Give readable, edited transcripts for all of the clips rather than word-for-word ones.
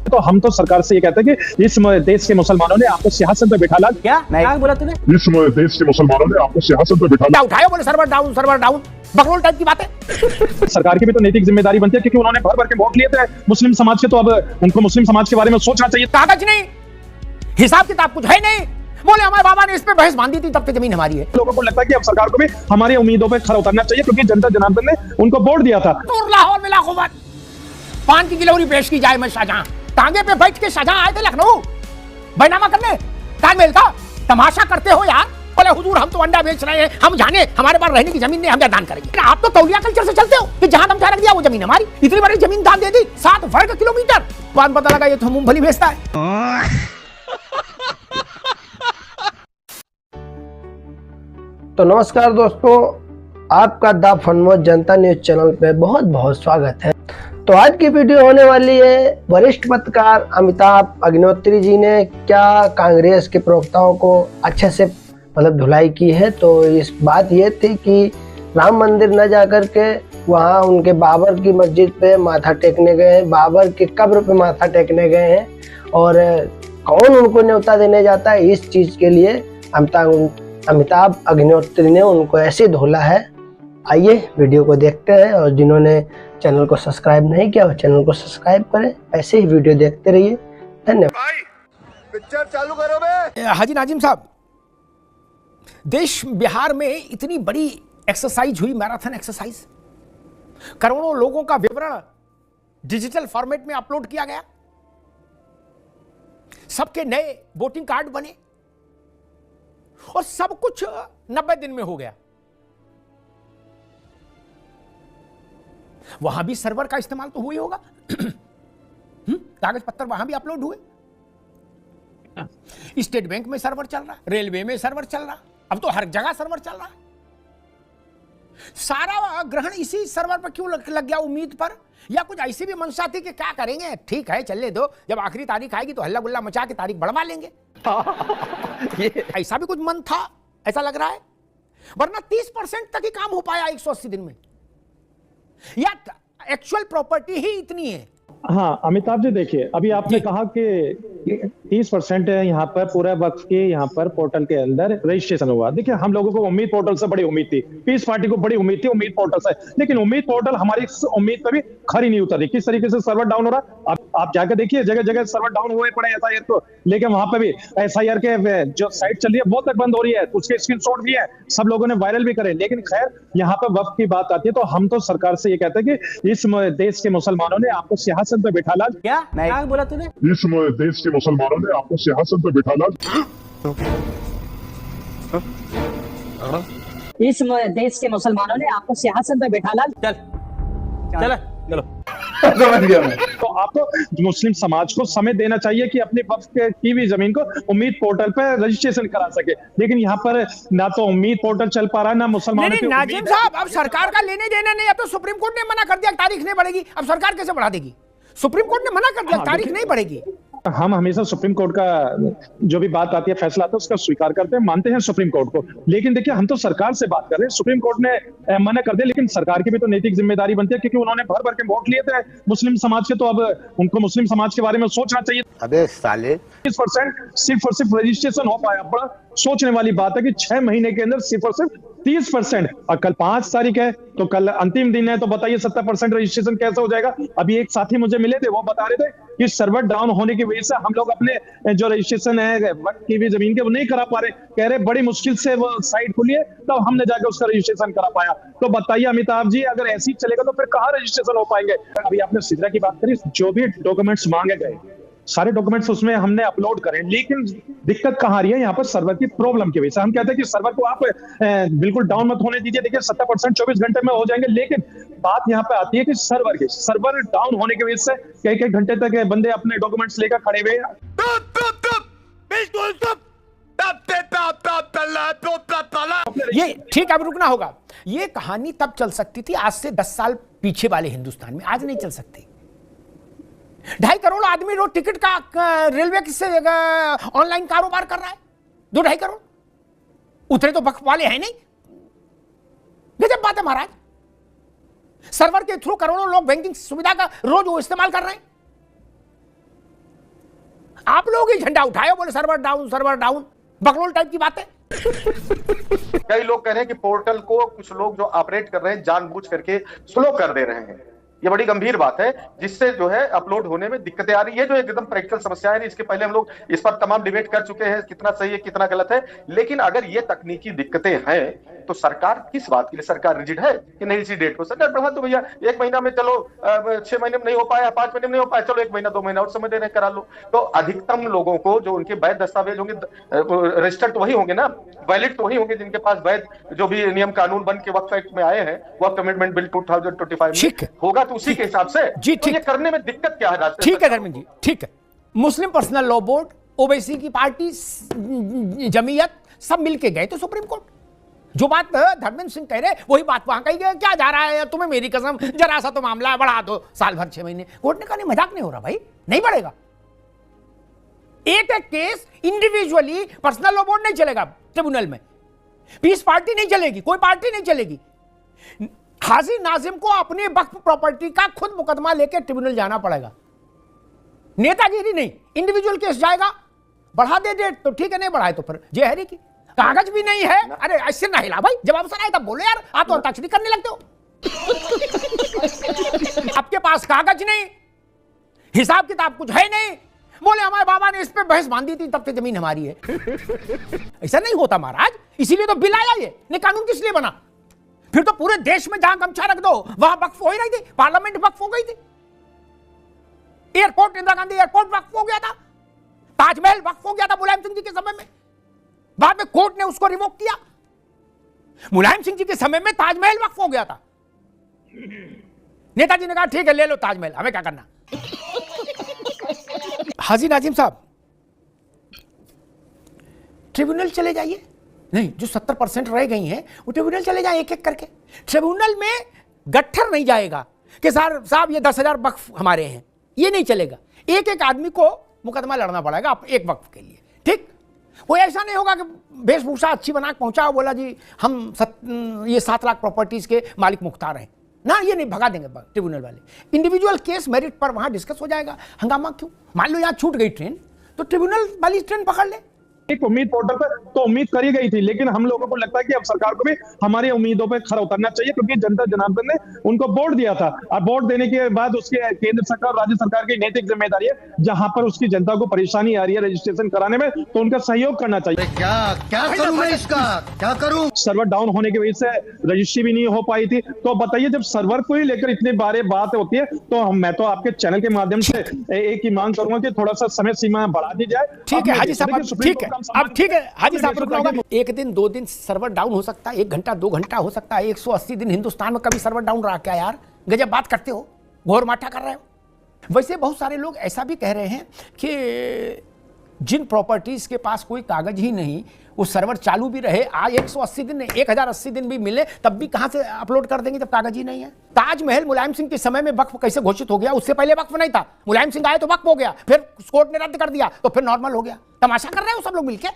तो हम तो सरकार से ये कहते हैं कि इस देश के मुसलमानों ने आपको सियासत पे बिठा ला। क्या बोला तूने? इस देश के मुसलमानों ने आपको सियासत पे बिठा ला। उठाया बोले सर्वर डाउन बकरोल टाइप की बात है। सरकार की भी तो नैतिक जिम्मेदारी बनती है, क्योंकि उन्होंने भर भर के वोट लिए थे मुस्लिम समाज के, तो अब उनको मुस्लिम समाज के बारे में सोचना चाहिए। कागज नहीं, हिसाब किताब कुछ है नहीं। बोले हमारे बाबा ने इस पे बहस बांधी थी, तब से जमीन हमारी है। लोगों को लगता है कि अब सरकार को भी हमारी उम्मीदों पे खरा उतरना चाहिए, क्योंकि जनता जनार्दन ने उनको वोट दिया था। लाहौर में लाखों पान की गिलौरी पेश की जाए। मैं शाहजहां टांगे पे बैठ के शाहजहां आए थे लखनऊ बैनामा करने, ताजमहल का तमाशा करते हो यार। बोले हुजूर हम तो अंडा बेच रहे हैं, हम जाने हमारे पास रहने की जमीन नहीं, हम क्या दान करेंगे। आप तो तौलिया कल्चर से चलते हो कि जहां दम रख दिया वो जमीन हमारी। इतनी बड़ी जमीन दान दे दी, 7 वर्ग किलोमीटर। बाद पता लगा ये तो मूंगफली बेचता है। तो नमस्कार दोस्तों, आपका द फनमोज जनता न्यूज चैनल पे बहुत बहुत स्वागत है। तो आज की वीडियो होने वाली है वरिष्ठ पत्रकार अमिताभ अग्निहोत्री जी ने क्या कांग्रेस के प्रवक्ताओं को अच्छे से धुलाई की है। तो इस बात ये थी कि राम मंदिर न जाकर के वहाँ उनके बाबर की मस्जिद पे माथा टेकने गए हैं, बाबर की कब्र पे माथा टेकने गए हैं, और कौन उनको न्योता देने जाता है, इस चीज़ के लिए अमिताभ अग्निहोत्री ने उनको ऐसे धोला है। आइए वीडियो को देखते हैं, और जिन्होंने चैनल को सब्सक्राइब नहीं किया वो चैनल को सब्सक्राइब करें। ऐसे ही वीडियो देखते रहिए। धन्यवाद। पिक्चर चालू करो बे। हाजी नाजिम साहब, देश बिहार में इतनी बड़ी एक्सरसाइज हुई, मैराथन एक्सरसाइज, करोड़ों लोगों का विवरण डिजिटल फॉर्मेट में अपलोड किया गया, सबके नए वोटिंग कार्ड बने, और सब कुछ 90 दिन में हो गया। वहां भी सर्वर का इस्तेमाल तो हुआ ही होगा। कागज पत्तर वहां भी अपलोड हुए। स्टेट बैंक में सर्वर चल रहा, रेलवे में सर्वर चल रहा, अब तो हर जगह सर्वर चल रहा है। सारा ग्रहण इसी सर्वर पर क्यों लग गया? उम्मीद पर, या कुछ ऐसी भी मंशा थी कि क्या करेंगे, ठीक है चलने दो, जब आखिरी तारीख आएगी तो हल्ला गुल्ला मचा के तारीख बढ़वा लेंगे। ऐसा भी कुछ मन था, ऐसा लग रहा है। वरना 30% तक ही काम हो पाया 180 दिन में, या एक्चुअल प्रॉपर्टी ही इतनी है। हाँ अमिताभ जी, देखिए अभी आपने कहा कि 30% है यहाँ पर पूरा वक्त के यहाँ पर पोर्टल के अंदर रजिस्ट्रेशन हुआ। देखिए हम लोगों को उम्मीद पोर्टल से बड़ी उम्मीद थी, पीस पार्टी को बड़ी उम्मीद थी उम्मीद पोर्टल से, लेकिन उम्मीद पोर्टल हमारी उम्मीद पर भी खरी नहीं उतरी। किस तरीके से सर्वर डाउन हो रहा, आप जाकर देखिए, जगह जगह सर्वर डाउन हुए पड़े SIR को, लेकिन वहां पर भी SIR के जो साइट चल रही है वो तक बंद हो रही है, उसके स्क्रीनशॉट भी है, सब लोगों ने वायरल भी करे। लेकिन खैर यहाँ पर वक्त की बात आती है तो हम तो सरकार से ये कहते हैं कि इस देश के मुसलमानों ने आपको सियासत पे बिठा ला। क्या बोला तूने? इस देश के मुसलमानों ने आपको सियासत पे बिठा ला। इस देश के मुसलमानों ने आपको सियासत पे बिठा ला। चलो समझ गया मैं। तो आपको मुस्लिम समाज को समय देना चाहिए कि अपने वक्त की भी जमीन को उम्मीद पोर्टल पर रजिस्ट्रेशन करा सके, लेकिन यहाँ पर ना तो उम्मीद पोर्टल चल पा रहा है, ना मुसलमानों की। नाजिम साहब, अब सरकार का लेने देना नहीं, अब तो सुप्रीम कोर्ट ने मना कर दिया, तारीख नहीं बढ़ेगी। अब सरकार कैसे बढ़ा देगी? सुप्रीम कोर्ट ने मना कर दिया, तारीख नहीं बढ़ेगी। हम हमेशा सुप्रीम कोर्ट का जो भी बात आती है, फैसला आता है, उसका स्वीकार करते हैं, मानते हैं सुप्रीम कोर्ट को। लेकिन देखिए हम तो सरकार से बात कर रहे हैं, सुप्रीम कोर्ट ने मना कर दिया, लेकिन सरकार की भी तो नैतिक जिम्मेदारी बनती है, क्योंकि उन्होंने भर भर के वोट लिए थे मुस्लिम समाज के, तो अब उनको मुस्लिम समाज के बारे में सोचना चाहिए। अबे साले 30% सिर्फ और सिर्फ रजिस्ट्रेशन हो पाया। बड़ा सोचने वाली बात है कि 6 महीने के अंदर सिर्फ और सिर्फ 30%, और कल 5 तारीख है तो कल अंतिम दिन है, तो बताइए 70% रजिस्ट्रेशन कैसे हो जाएगा? अभी एक साथी मुझे मिले थे, वो बता रहे थे कि सर्वर डाउन होने की वजह से हम लोग अपने जो रजिस्ट्रेशन है वक्त की भी जमीन के वो नहीं करा पा रहे। कह रहे बड़ी मुश्किल से वो साइट खुली है, तब हमने जाकर उसका रजिस्ट्रेशन करा पाया। तो बताइए अमिताभ जी, अगर ऐसे ही चलेगा तो फिर कहाँ रजिस्ट्रेशन हो पाएंगे? अभी आपने सिजरा की बात करी, जो भी डॉक्यूमेंट्स मांगे गए सारे डॉक्यूमेंट्स उसमें हमने अपलोड करें, लेकिन दिक्कत कहाँ आ रही है? यहाँ पर सर्वर की प्रॉब्लम की वजह से। हम कहते हैं कि सर्वर को आप बिल्कुल डाउन मत होने दीजिए, देखिए 70% 24 घंटे में हो जाएंगे, लेकिन बात यहाँ पे आती है कि सर्वर डाउन होने की वजह से कई घंटे तक बंदे अपने डॉक्यूमेंट्स लेकर खड़े हुए। ये ठीक, अब रुकना होगा। ये कहानी तब चल सकती थी आज से 10 साल पीछे वाले हिंदुस्तान में, आज नहीं चल सकती। 2.5 करोड़ आदमी रोज टिकट का रेलवे से ऑनलाइन कारोबार कर रहा है, 2-2.5 करोड़। उतरे तो वक्फ वाले हैं नहीं। गजब बात है महाराज। सर्वर के थ्रू करोड़ों लोग बैंकिंग सुविधा का रोज वो इस्तेमाल कर रहे हैं। आप लोग ही झंडा उठाए, बोले सर्वर डाउन, बकलोल टाइप की बातें। कई लोग कह रहे हैं कि पोर्टल को कुछ लोग जो ऑपरेट कर रहे हैं जानबूझ करके स्लो कर दे रहे हैं। ये बड़ी गंभीर बात है, जिससे जो है अपलोड होने में दिक्कतें आ रही है, जो एकदम प्रैक्टिकल समस्या है। इसके पहले हम लोग इस पर तमाम डिबेट कर चुके हैं, कितना सही है कितना गलत है। लेकिन अगर ये तकनीकी दिक्कतें हैं तो सरकार किस बात के लिए सरकार रिजिड है कि नहीं इसी डेट को सरकार बढ़ा दो भैया। 1 महीना में चलो, 6 महीने में नहीं हो पाया, 5 महीने में नहीं हो पाया, चलो 1 महीना 2 महीना और समय दे रहे करा लो। तो अधिकतम लोगों को जो उनके वैध दस्तावेज होंगे, रजिस्टर्ड तो वही होंगे ना, वैलिड तो वही होंगे जिनके पास वैध जो भी नियम कानून बन के वक्फ एक्ट में आए हैं, वक्फ अमेंडमेंट बिल 2025 में होगा, तो उसी के हिसाब से जी तो ये करने में दिक्कत क्या है? ठीक है धर्मेंद्र जी, ठीक है। मुस्लिम पर्सनल लॉ बोर्ड, ओबीसी की पार्टी, जमीयत सब मिलके गए तो सुप्रीम कोर्ट। जो बात धर्मेंद्र सिंह कह रहे वही बात वहां कही गई। क्या जा रहा है तुम्हें, मेरी कसम, जरा सा तो मामला बढ़ा दो, साल भर 6 महीने। कोर्ट ने कहा नहीं, मजाक नहीं हो रहा भाई, नहीं बढ़ेगा। एक case individually personal law board नहीं चलेगा ट्रिब्यूनल में, पीस पार्टी नहीं चलेगी, कोई पार्टी नहीं चलेगी। हाजी नाजिम को अपने वक्फ प्रॉपर्टी का खुद मुकदमा लेकर ट्रिब्यूनल जाना पड़ेगा, नेतागिरी नहीं। इंडिविजुअल केस जाएगा, बढ़ा दे डेट तो ठीक है, नहीं बढ़ाए तो फिर जेहरी की। कागज भी नहीं है, अरे ऐसे ना हिला भाई, जब अवसर आए तब बोलो यार, आप तो अंताक्षरी करने लगते हो। आपके पास कागज नहीं, हिसाब किताब कुछ है नहीं, बोले हमारे बाबा ने इस पे बहस बांधी थी तब से जमीन हमारी है। ऐसा नहीं होता महाराज, इसीलिए तो बिल आया ये, नहीं कानून किस लिए बना? फिर तो पूरे देश में जहां गमछा रख दो वहां वक्फ हो ही रही थी, पार्लियामेंट वक्फ हो गई थी, एयरपोर्ट, इंदिरा गांधी एयरपोर्ट वक्फ हो गया था, ताजमहल वक्फ हो गया था मुलायम सिंह जी के समय में, बाद में कोर्ट ने उसको रिवोक किया। मुलायम सिंह जी के समय में ताजमहल वक्फ हो गया था, नेताजी ने कहा ठीक है ले लो ताजमहल, हमें क्या करना। हाजी नाजिम साहब, ट्रिब्यूनल चले जाइए, नहीं जो 70% रह गई हैं वो ट्रिब्यूनल चले जाए एक एक करके। ट्रिब्यूनल में गट्ठर नहीं जाएगा कि सर साहब ये 10,000 वक्फ हमारे हैं, ये नहीं चलेगा। एक एक आदमी को मुकदमा लड़ना पड़ेगा एक वक्फ के लिए, ठीक। वो ऐसा नहीं होगा कि वेशभूषा अच्छी बना के पहुंचा, बोला जी हम ये 7 लाख प्रॉपर्टीज के मालिक मुख्तार हैं ना, ये नहीं, भगा देंगे ट्रिब्यूनल वाले। इंडिविजुअल केस मेरिट पर वहां डिस्कस हो जाएगा। हंगामा क्यों? मान लो यहां छूट गई ट्रेन तो ट्रिब्यूनल वाली ट्रेन पकड़ ले। एक उम्मीद पोर्टल पर तो उम्मीद करी गई थी, लेकिन हम लोगों को लगता है कि अब सरकार को भी हमारी उम्मीदों पर खरा उतरना चाहिए, क्योंकि जनता जनार्दन ने उनको वोट दिया था और वोट देने के बाद उसके केंद्र सरकार और राज्य सरकार की नैतिक जिम्मेदारी है, जहां पर उसकी जनता को परेशानी आ रही है रजिस्ट्रेशन कराने में, तो उनका सहयोग करना चाहिए। क्या करूं मैं इसका, क्या करूं? सर्वर डाउन होने की वजह से रजिस्ट्री भी नहीं हो पाई थी। तो बताइए, जब सर्वर को ही लेकर इतनी बारे बात होती है तो मैं तो आपके चैनल के माध्यम से एक ही मांग करूंगा कि थोड़ा सा समय सीमा बढ़ा दी जाए। ठीक है हाजी साहब, ठीक है, अब ठीक है हाजी साहब, रुकना होगा। 1 दिन 2 दिन सर्वर डाउन हो सकता है, 1 घंटा 2 घंटा हो सकता है, 180 दिन हिंदुस्तान में कभी सर्वर डाउन रहा क्या यार? गजब बात करते हो, घोर माठा कर रहे हो। वैसे बहुत सारे लोग ऐसा भी कह रहे हैं कि जिन प्रॉपर्टीज के पास कोई कागज ही नहीं, वो सर्वर चालू भी रहे, आज 180 दिन 1080 दिन भी मिले तब भी कहां से अपलोड कर देंगे जब कागज ही नहीं है। ताजमहल मुलायम सिंह के समय में वक्फ कैसे घोषित हो गया? उससे पहले वक्फ नहीं था, मुलायम सिंह आए तो वक्फ हो गया, फिर कोर्ट ने रद्द कर दिया तो फिर नॉर्मल हो गया। तमाशा कर रहे हो सब लोग मिलके।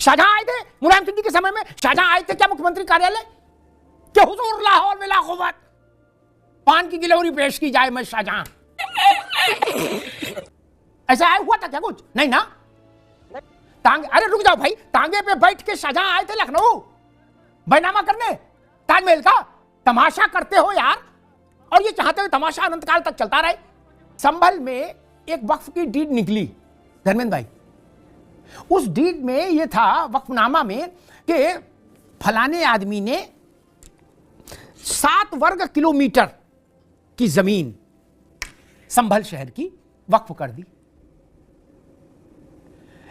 शाहजहां आए थे मुलायम सिंह जी के समय में, शाहजहां आए थे क्या मुख्यमंत्री कार्यालय के हुजूर लाहौर में लाखोबाद पान की गिलौरी पेश की जाए, मैं शाहजहां ऐसा आया हुआ था क्या? कुछ नहीं ना। तांगे, अरे रुक जाओ भाई, तांगे पे बैठ के शाहजहां आए थे लखनऊ बैनामा करने ताजमहल का। तमाशा करते हो यार, और ये चाहते हुए तमाशा अनंत काल तक चलता रहे। संभल में एक वक्फ की डीड निकली धर्मेंद्र भाई, उस डीड में ये था वक्फनामा में कि फलाने आदमी ने 7 वर्ग किलोमीटर की जमीन संभल शहर की वक्फ कर दी।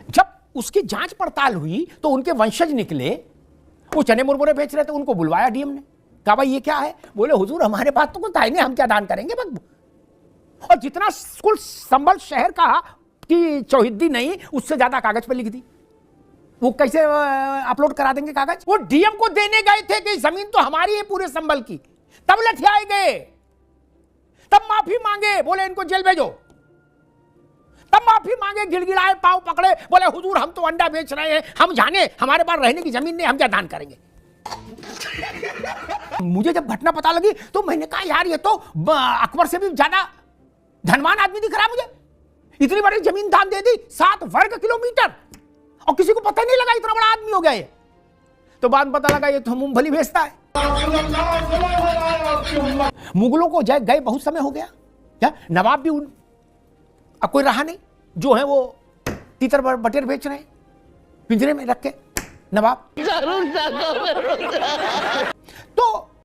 जब उसकी जांच पड़ताल हुई तो उनके वंशज निकले, वो चने मुरमुरे बेच रहे थे, उनको बुलवाया डीएम ने, कहा भाई ये क्या है? बोले हुजूर हमारे पास तो कुछ था ही नहीं, हम क्या दान करेंगे बस। और जितना कुल संभल शहर का की चौहिद्दी नहीं, उससे ज्यादा कागज पर लिख दी। वो कैसे अपलोड करा देंगे कागज? वो डीएम को देने गए थे कि जमीन तो हमारी है पूरे संभल की, तब लठियाए गए, तब माफी मांगे, बोले इनको जेल भेजो, तब माफी मांगे, गिड़गिड़ाए, पांव पकड़े, बोले हुजूर हम तो अंडा बेच रहे हैं, हम जाने हमारे पास रहने की जमीन नहीं, हम क्या दान करेंगे। मुझे जब घटना पता लगी तो मैंने कहा यार ये तो अकबर से भी ज्यादा धनवान आदमी दिख रहा है मुझे। इतनी बड़ी जमीन दान दे दी, 7 वर्ग किलोमीटर, और किसी को पता नहीं लगा इतना बड़ा आदमी हो गया ये। तो बाद में पता लगा ये तो मूंगफली बेचता है। मुगलों को जय गए बहुत समय हो गया, क्या नवाब भी अब कोई रहा नहीं, जो है वो तीतर बटेर बेच रहे हैं पिंजरे में रख के नवाब। तो